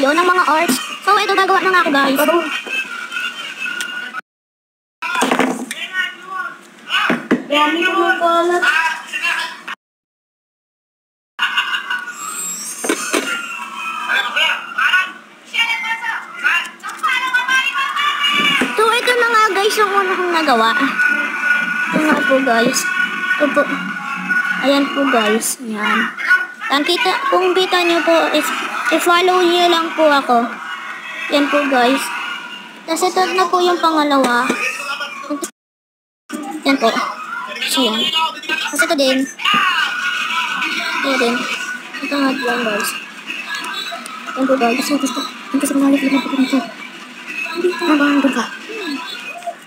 Ayun, ng mga arts. So, ito gagawa na nga ako, guys. Dami ko magkalat. So, ito na nga, guys, yung una kong nagawa. Ito nga po, guys. Ito po. Ayan po, guys. Ayan. Kung kita nyo po, i-follow nyo lang po ako. Yan po, guys. Tapos ito na po yung pangalawa. Yan po. So, yan. Tapos ito din. Ito din. Ito nga po yan, guys. Yan po, guys. So, gusto. Yan kasi kumalit lang po dito. Nabang ka.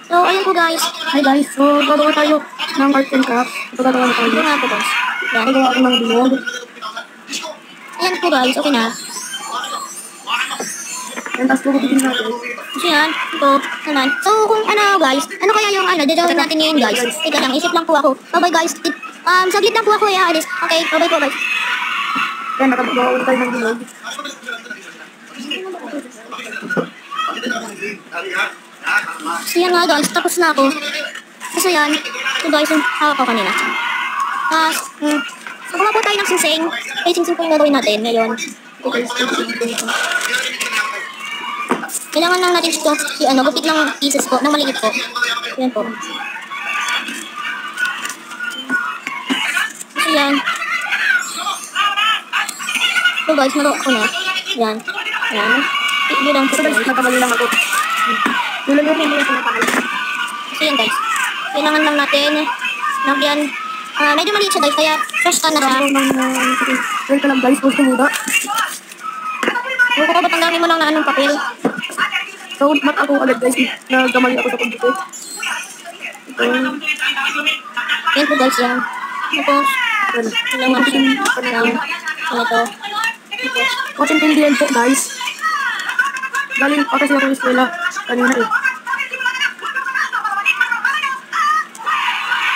So, ayun po, guys. Hi, guys. So, gagawa tayo ng art and craft. Ito gagawa na tayo. Ito nga po, guys. Yan. Gagawa ako ng bilog. Ayan po, guys. Okay na. Yan, tapos gugupitin natin. So, yan. Ito. Naman. So, kung ano, guys. Ano kaya yung dadawin natin ngayon, guys? Tika lang. Isip lang po ako. Bye-bye, guys. Saglit lang po ako i-alis. Okay. Bye-bye po, guys. Yan, nakagawa ulit tayo ng bilog. So, yan nga, guys. Tapos na ako. So, yan. So, guys, yung hawak ko kanina. Tapos, so, kuha po tayo ng singsing. Ay, singsing po yung gagawin natin ngayon. Kailangan lang natin ito, gupit ng pieces po, ng maliit po. Yan po. So, yan. So, guys, magawa ko na. Yan. Yan. Yun lang po. So, guys, nagkamali lang ako. Nulan mo hindi ako nakamali. So, yan, guys. Kailangan lang natin lagyan. Medyo maliit siya, guys, kaya fresh ka na siya. Wait ka lang, guys. Gusto mo ba? Huwag ko ba tanggapin mo lang na anong papel? So, mat ako agad, guys. Nagkamali ako sa computer. Ito. Yan po, guys, yan. Tapos, kailangan natin lang. Ito. Mas intindihan po, guys. Galing pa kasi ako yung eskwela kanina eh.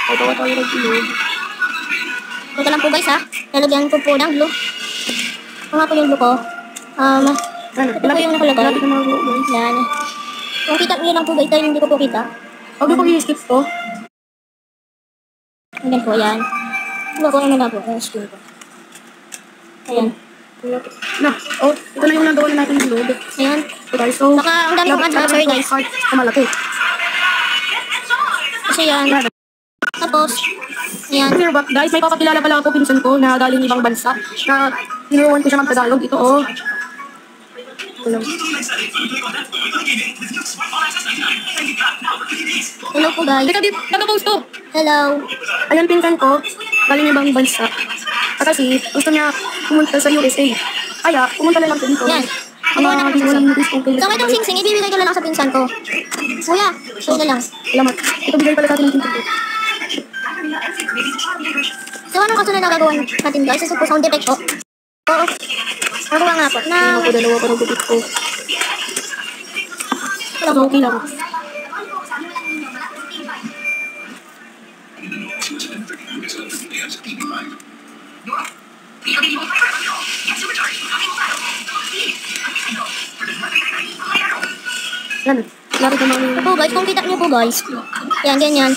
Patawa tayo ng bilog. Ito lang po, guys, ha. Lalagyan ko po ng glue. Ito nga po yung glue ko. Ito po yung nakalagay. Malapit na mga glue, guys. Yan. Kung kita nyo lang po, guys, dahil hindi ko po kita. Huwag ko i-skip to. Ayan po, yan. Ano po, ano na po, yung skin ko. Ayan. Na, ito na yung nagawa na natin bilog. Ayan. So, guys, so, Ang dami kong answer, guys. Malaki. Kasi yan. Tapos, ayan. Here, but guys, may papakilala pala ako pinsan ko na galing ibang bansa na tinuruan ko siya mag-Tagalog. Ito, oh. Ito lang. Hello po, guys. Teka, nag-post to. Hello. Ayan, pinsan ko, galing ibang bansa. Kasi gusto niya pumunta sa USA. Kaya, pumunta na lang siya dito. Yan. Mga binulang movies kung So, itong singsing, ibibigay ko na lang sa pinsan ko. Kuya, ito na lang. Salamat. Ito bigay pala sa atin ng pinsan ko. So, anong kasunod na gagawin natin, guys? Ito po, sound effect po. Oo. Nagawa nga po. Ako, dalawa ko ng gupit ko. So, okay lang. Yan. Lapit naman yung... Ito, guys, kung kita nyo po, guys. Yan, ganyan.